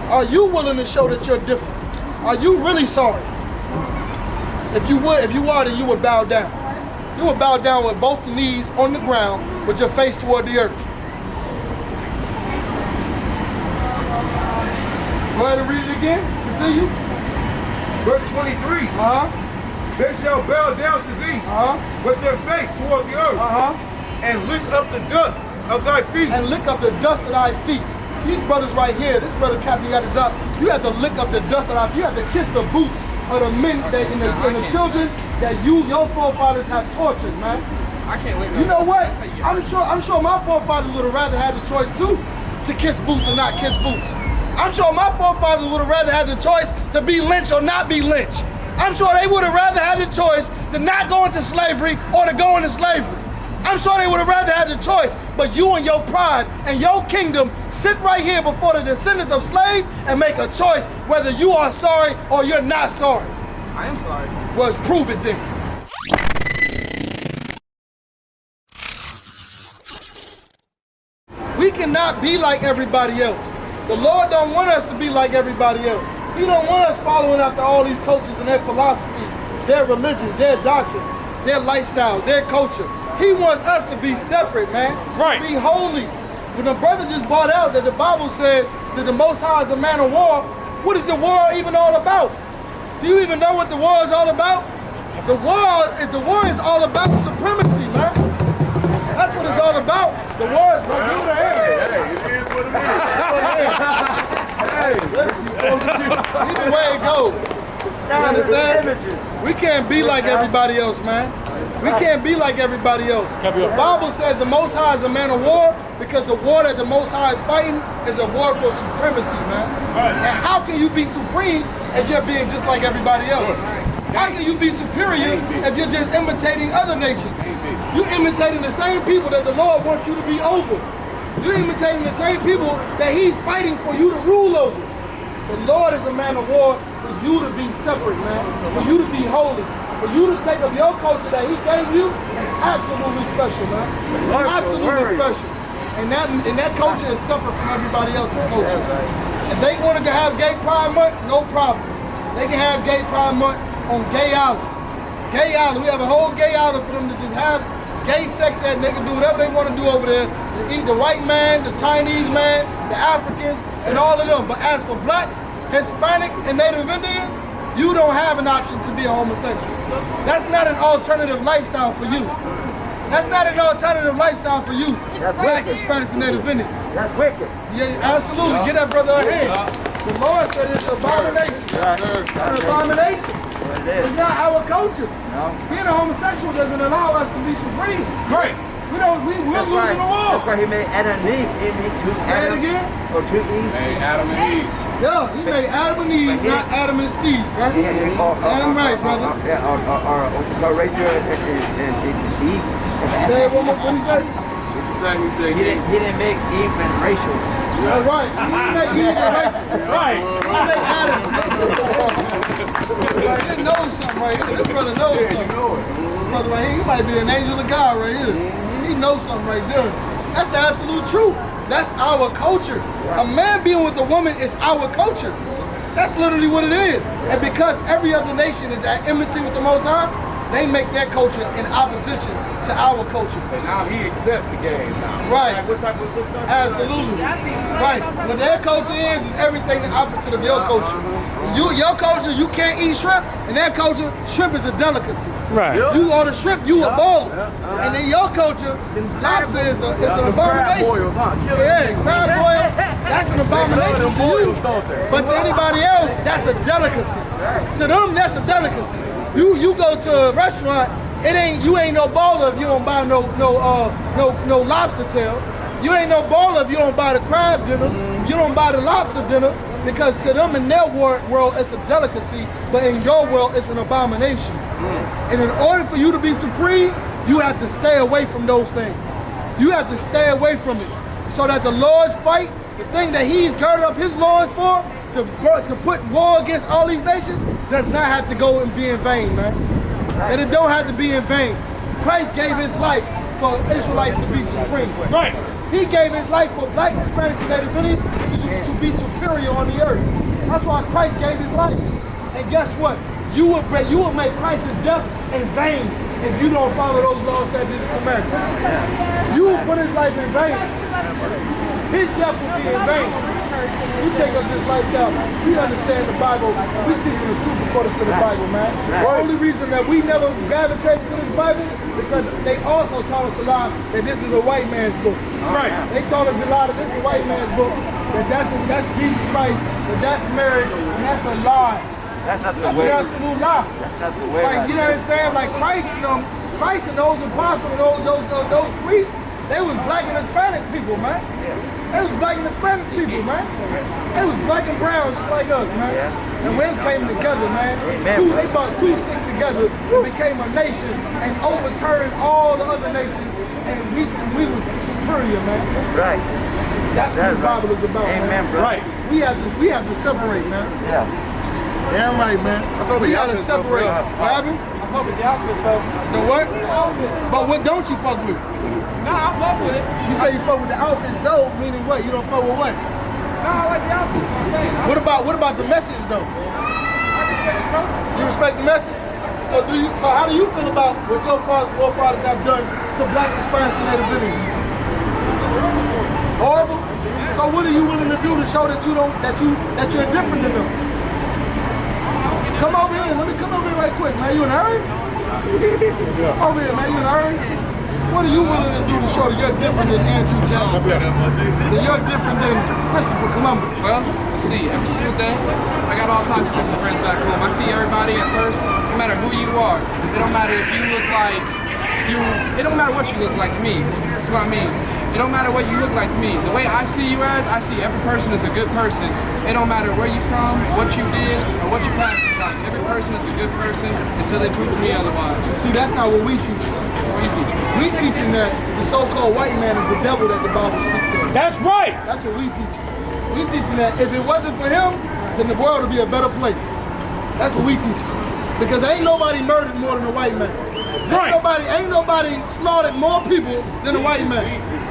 Are you willing to show that you're different? Are you really sorry? If you are, then you would bow down. You would bow down with both knees on the ground with your face toward the earth. Go ahead and read it again. Continue. Verse 23. They shall bow down to thee with their face toward the earth and lick up the dust of thy feet. And lick up the dust of thy feet. These brothers right here, this brother Captain got his up. You have to lick up the dust of thy feet. You have to kiss the boots of the men that, and the children that your forefathers have tortured, man. I can't lick up. You know what? I'm sure my forefathers would have rather had the choice too, to kiss boots or not kiss boots. I'm sure my forefathers would have rather had the choice to be lynched or not be lynched. I'm sure they would have rather had the choice to not go into slavery or to go into slavery. I'm sure they would have rather had the choice, but you and your pride and your kingdom sit right here before the descendants of slaves and make a choice whether you are sorry or you're not sorry. I am sorry. Well, prove it then. We cannot be like everybody else. The Lord don't want us to be like everybody else. He don't want us following after all these cultures and their philosophies, their religion, their doctrine, their lifestyles, their culture. He wants us to be separate, man. Right. Be holy. When the brother just brought out that the Bible said that the Most High is a man of war, what is the war even all about? Do you even know what the war is all about? The war is all about supremacy, man. That's what it's all about. The war is Hey, it is what it is. Hey, either way it goes. You understand? We can't be like everybody else, man. We can't be like everybody else. The Bible says the Most High is a man of war because the war that the Most High is fighting is a war for supremacy, man. And how can you be supreme if you're being just like everybody else? How can you be superior if you're just imitating other nations? You're imitating the same people that the Lord wants you to be over. You're imitating the same people that He's fighting for you to rule over. The Lord is a man of war for you to be separate, man. For you to be holy. For you to take up your culture that He gave you is absolutely special, man. Absolutely special. And that culture is separate from everybody else's culture. If they want to have Gay Pride Month, no problem. They can have Gay Pride Month on Gay Island. Gay Island, we have a whole Gay Island for them to just have gay sex and they can do whatever they want to do over there. They eat the white man, the Chinese man, the Africans, and all of them. But as for blacks, Hispanics, and Native Indians, you don't have an option to be a homosexual. That's not an alternative lifestyle for you. That's not an alternative lifestyle for you. That's blacks, wicked. Hispanics, and Native Indians. That's wicked. Yeah, absolutely. Get that brother a hand. The Lord said it's an abomination. It's an abomination. It's not our culture. No. Being a homosexual doesn't allow us to be supreme. Right. We're losing the war. That's why He made Adam and Eve. He made two Say it Adam, again. or two Eve. Hey, Adam and Eve. Yeah, He made Adam and Eve, not Adam and Steve. Right? Damn right, brother. Or Rachel and Eve. Say it one more. What he say? He said He didn't make Eve and Rachel. That's right. He made Eve and Rachel. Right. He made Adam. He knows something right here. This brother knows something. Brother right here, he might be an angel of God right here. He knows something right there. That's the absolute truth. That's our culture. A man being with a woman is our culture. That's literally what it is. And because every other nation is at enmity with the Most High, they make their culture in opposition to our culture. So now he accepts the gays now. Right. Like, what type of Absolutely. Right. What their culture is everything the opposite of your culture. Your culture, you can't eat shrimp. In their culture, shrimp is a delicacy. Right. You order shrimp, you a baller. And in your culture, lobster is an crab abomination. boils, huh? Yeah, crab boil, that's an abomination Them to you. boils, don't they? But to anybody else, that's a delicacy. To them, that's a delicacy. You go to a restaurant, you ain't no baller if you don't buy no lobster tail. You ain't no baller if you don't buy the crab dinner. You don't buy the lobster dinner because to them in their world it's a delicacy, but in your world it's an abomination. And in order for you to be supreme, you have to stay away from those things. You have to stay away from it so that the Lord's fight, the thing that He's girded up His loins for, to put war against all these nations, does not have to go and be in vain, man. And it don't have to be in vain. Christ gave His life for Israelites to be supreme. Right. He gave his life for blacks, Hispanics, and Native Indians to be superior on the earth. That's why Christ gave his life. And guess what? You will make Christ's death in vain if you don't follow those laws, statutes, and commandments. You will put his life in vain. His death will be in vain. We take up this lifestyle. We understand the Bible. We teaching the truth according to the Bible, man. The only reason that we never gravitated to this Bible because they also taught us a lie that this is a white man's book. Right. They taught us a lie that this is a white man's book. That's Jesus Christ. That's Mary, and that's a lie. That's not the That's way. an absolute lie. That's not the way. Like, you know what I'm saying? Like Christ and those apostles and those priests, they was black and Hispanic people, man. They was black and Hispanic people, man. They was black and brown just like us, man. And we came together, man. They brought two sticks together and became a nation and overturned all the other nations, and we was superior, man. Right. That's what the Bible is about, Amen, man. bro. Right. We have to separate, man. Yeah. Damn right, man. We gotta separate. What happened? I fuck with the outfits though. So what? But what don't you fuck with? Nah, I fuck with it. You say you fuck with the outfits though, meaning what? You don't fuck with what? Nah, I like the outfits. What I'm saying. What about the message though? I respect it, bro. You respect the message? So how do you feel about what your forefathers have done to black, Hispanics, and Native Indians? Horrible? So what are you willing to do to show that you're different than them? Come over here. Let me come over here right quick, man. You in a hurry? Come over here, man. You in a hurry? What are you willing to do to show that you're different than Andrew Jackson? That you're different than Christopher Columbus? Well, let's see. Every single day, I got all types of different friends back home. I see everybody at first, no matter who you are. It don't matter if you look like you. It don't matter what you look like to me. That's what I mean. It don't matter what you look like to me. The way I see you as, I see every person as a good person. It don't matter where you from, what you did, or what your past is like. Every person is a good person until they prove to me otherwise. See, that's not what we teach. What do you teach? We teaching that the so-called white man is the devil that the Bible speaks of. That's right. That's what we teach. We teaching that if it wasn't for him, then the world would be a better place. That's what we teach. Because ain't nobody murdered more than a white man. Right. Ain't nobody slaughtered more people than a white man.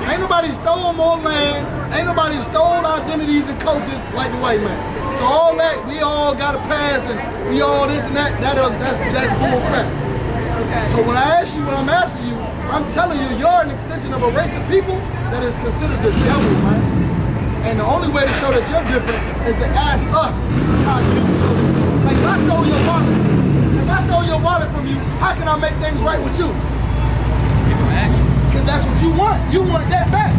Ain't nobody stole more land. Ain't nobody stole identities and cultures like the white man. So all that, we all got a pass and we all this and that, that's bull crap. So when I ask you what I'm asking you, I'm telling you, you're an extension of a race of people that is considered the devil, man. And the only way to show that you're different is to ask us how you do. Like if I stole your wallet from you, how can I make things right with you? Because that's what you want. You want that back.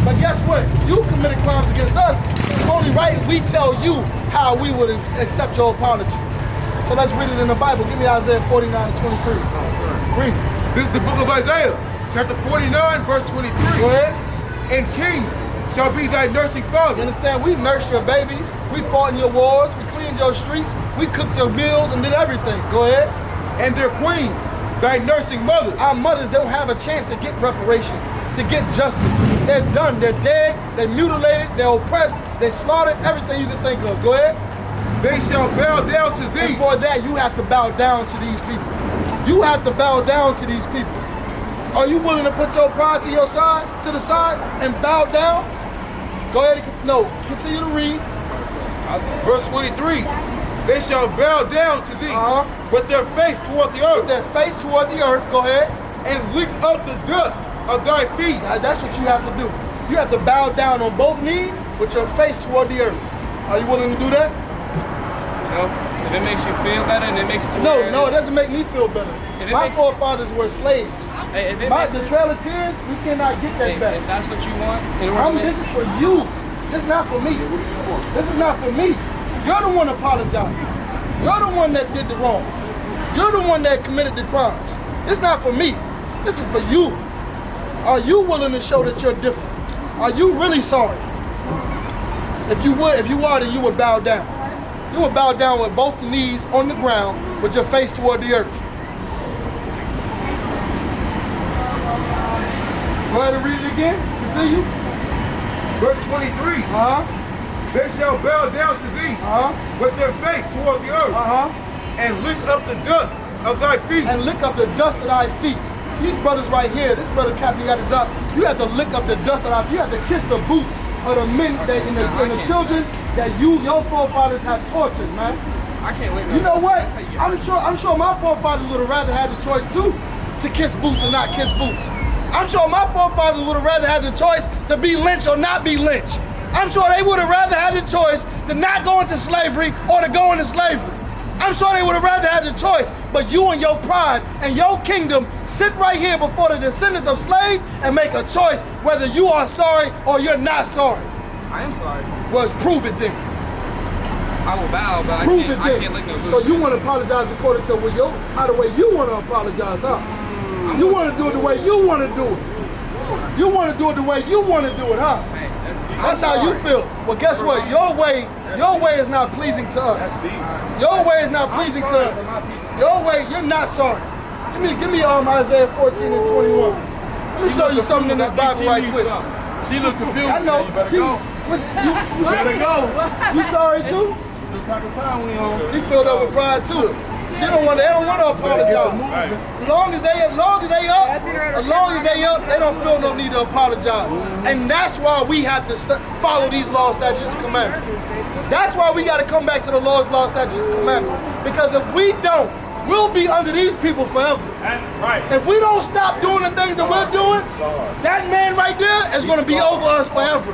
But guess what? You committed crimes against us. It's only right if we tell you how we would accept your apology. So let's read it in the Bible. Give me Isaiah 49 and 23. Read. This is the book of Isaiah, chapter 49, verse 23. Go ahead. And kings shall be thy nursing You father. understand? We nursed your babies. We fought in your wars. We cleaned your streets. We cooked your meals and did everything. Go ahead. And their queens, thy nursing mother. Our mothers don't have a chance to get reparations, to get justice. They're done. They're dead. They're mutilated. They're oppressed. They're slaughtered. Everything you can think of. Go ahead. They shall bow down to thee. And for that, you have to bow down to these people. You have to bow down to these people. Are you willing to put your pride to the side, and bow down? Go ahead. No, continue to read. Verse 23. They shall bow down to thee with their face toward the earth. With their face toward the earth. Go ahead. And lick up the dust of thy feet. Now, that's what you have to do. You have to bow down on both knees with your face toward the earth. Are you willing to do that? You know, if it makes you feel better and it makes you No, it doesn't make me feel better. My forefathers were slaves. Hey, The Trail of Tears, we cannot get that back. If that's what you want, This is for you. This is not for me. This is not for me. You're the one apologizing. You're the one that did the wrong. You're the one that committed the crimes. It's not for me. This is for you. Are you willing to show that you're different? Are you really sorry? If you are, then you would bow down. You would bow down with both knees on the ground with your face toward the earth. Go ahead and read it again. Continue. Verse 23. They shall bow down to thee with their face toward the earth. And lick up the dust of thy feet. And lick up the dust of thy feet. these brothers right here, this brother Captain got his up. You have to lick up the dust off. You have to kiss the boots of the men that and the children that your forefathers have tortured, man. I can't lick. You know what? I'm sure my forefathers would have rather had the choice too, to kiss boots or not kiss boots. I'm sure my forefathers would have rather had the choice to be lynched or not be lynched. I'm sure they would have rather had the choice to not go into slavery or to go into slavery. I'm sure they would have rather had the choice. But you and your pride and your kingdom sit right here before the descendants of slaves and make a choice whether you are sorry or you're not sorry. I am sorry. Well, prove it then. I will bow, but Prove I can't lick no boots. So you want to apologize according to how the way you want to apologize, huh? You want to do it the way you want to do it. You want to do it the way you want to do it, huh? Hey, that's how you feel. Well, guess what? Your way is not pleasing to us. Your way is not pleasing to us. Your way, you're not sorry. Give me Isaiah 14 and 21. Let me show you something in this Bible right quick. She look confused. I know. You better go. You sorry too? She filled up with pride too. They don't want to apologize. As long as they up, they don't feel no need to apologize. And that's why we have to follow these laws, statutes, and commandments. That's why we got to come back to the laws, statutes, and commandments. Because if we don't, we'll be under these people forever. Right. If we don't stop doing the things that we're doing, that man right there is going to be over us forever.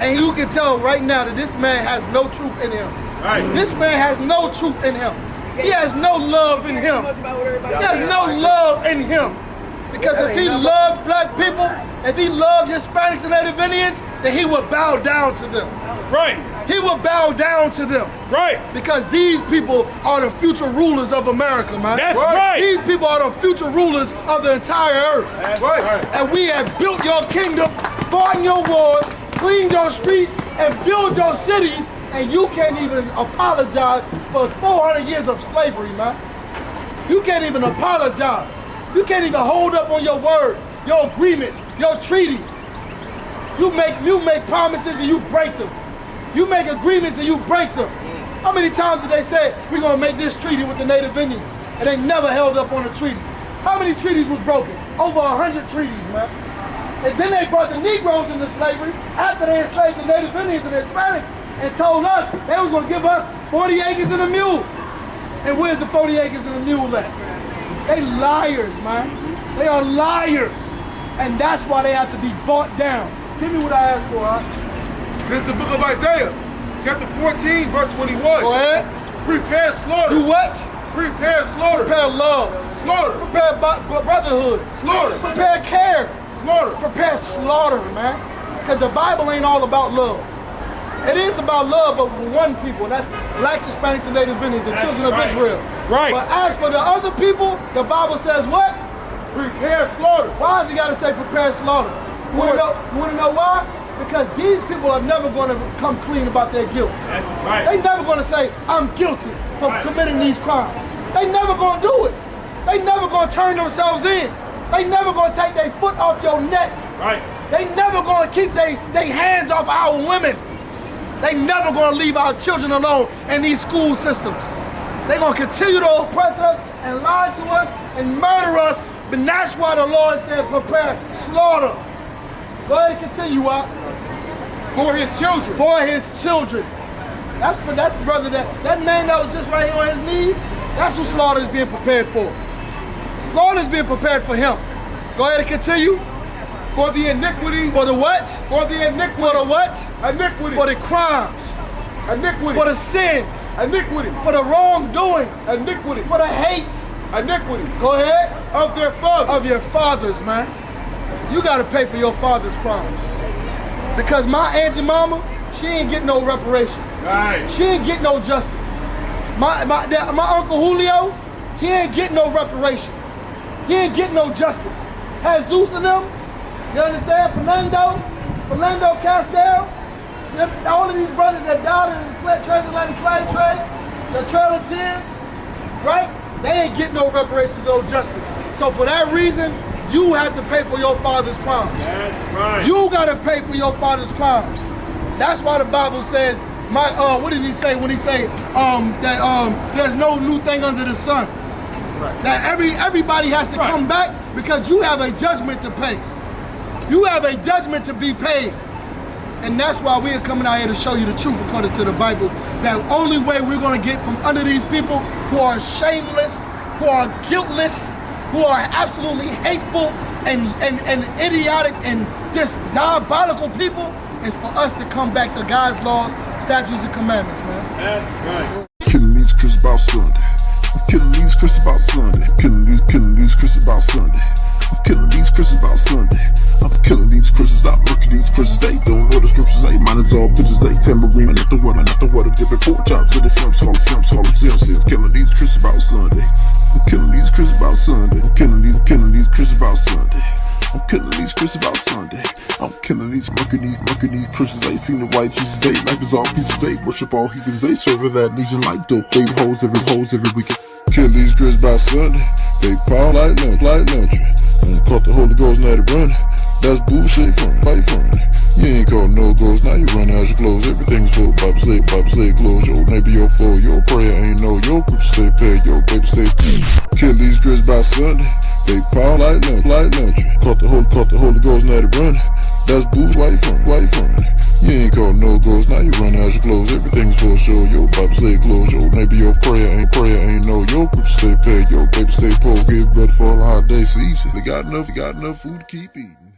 And you can tell right now that this man has no truth in him. Right. This man has no truth in him. He has no love in him. He has no love in him. Because if he loved black people, if he loved Hispanics and Native Indians, then he would bow down to them. Right. He would bow down to them. Right. Because these people are the future rulers of America, man. That's right. These people are the future rulers of the entire earth. That's right. And we have built your kingdom, fought your wars, cleaned your streets, and built your cities, and you can't even apologize for 400 years of slavery, man. You can't even apologize. You can't even hold up on your words, your agreements, your treaties. You make promises and you break them. You make agreements and you break them. How many times did they say, we're gonna make this treaty with the Native Indians? And they never held up on the treaties. How many treaties was broken? Over 100 treaties, man. And then they brought the Negroes into slavery after they enslaved the Native Indians and the Hispanics and told us they was gonna give us 40 acres and a mule. And where's the 40 acres and a mule at? They liars, man. They are liars. And that's why they have to be bought down. Give me what I asked for, huh? This is the book of Isaiah, chapter 14, verse 21. Go ahead. Prepare slaughter. Do what? Prepare slaughter. Prepare love. Slaughter. Prepare brotherhood. Slaughter. Prepare care. Slaughter. Prepare slaughter, man. Because the Bible ain't all about love. It is about love, but for one people, that's blacks, Hispanics, and Native Indians, the children of Israel. Right. But as for the other people, the Bible says what? Prepare slaughter. Why does he got to say prepare slaughter? You want to know why? Because these people are never going to come clean about their guilt. That's right. They never going to say, I'm guilty for committing these crimes. They never going to do it. They never going to turn themselves in. They never going to take their foot off your neck. Right. They never going to keep their hands off our women. They never going to leave our children alone in these school systems. They're going to continue to oppress us and lie to us and murder us. But that's why the Lord said, prepare slaughter. Go ahead and continue up. For his children. For his children. That's for that brother, that man that was just right here on his knees. That's what slaughter is being prepared for. Slaughter is being prepared for him. Go ahead and continue. For the iniquity. For the what? For the iniquity. For the what? Iniquity. For the crimes. Iniquity. For the sins. Iniquity. For the wrongdoings. Iniquity. For the hate. Iniquity. Go ahead. Of their fathers. Of your fathers, man. You got to pay for your father's crimes. Because my auntie mama, she ain't getting no reparations. Right. She ain't getting no justice. My Uncle Julio, he ain't getting no reparations. He ain't getting no justice. Jesus and them, you understand? Fernando Castell, all of these brothers that died in the transatlantic slave trade, the Trail of Tears, right? They ain't getting no reparations or justice. So for that reason, you have to pay for your father's crimes. That's right. You gotta pay for your father's crimes. That's why the Bible says, what does he say when he say that there's no new thing under the sun? Right. That everybody has to come back because you have a judgment to pay. You have a judgment to be paid. And that's why we are coming out here to show you the truth according to the Bible. That only way we're going to get from under these people who are shameless, who are guiltless, who are absolutely hateful and idiotic and just diabolical people is for us to come back to God's laws, statutes, and commandments, man. That's right. Killing these Christians about Sunday. I'm killing these Christians about Sunday. Killing these Christians about Sunday. I'm killing these Christians about Sunday. I'm killing these Christians out, murking these Christians. They don't know the scriptures. They minus all bitches. They tambourine, not the water, dipping pork chops. So they simps, call them simps. Killing these Christians about Sunday. I'm killing these Christians about Sunday. I'm killing these Christians about Sunday. I'm killing these Christians about Sunday. I'm killing these, murking these Christians. They seen the white Jesus. They life is all pieces. They worship all heathens. They serve that legion like dope. They hoes every weekend. Kill these Christians by Sunday. They power like lunch. And caught the Holy Ghost, now they run. That's bullshit, friend. You ain't caught no ghost, now you run out your clothes. Everything's full. Bible say close. Your neighbor, your foe, your prayer ain't no. Your preacher stay paid, your baby stay paid. Kill these Christians by Sunday. They power like lunch. Caught the Holy Ghost, now they run. That's bullshit, white friend. You ain't caught no ghost, now you run out your clothes. Everything's full show. Your Bible say close. Your neighbor, your prayer ain't no. Your preacher stay paid, your baby stay poor. Give bread for a holiday season. They got enough food to keep eating.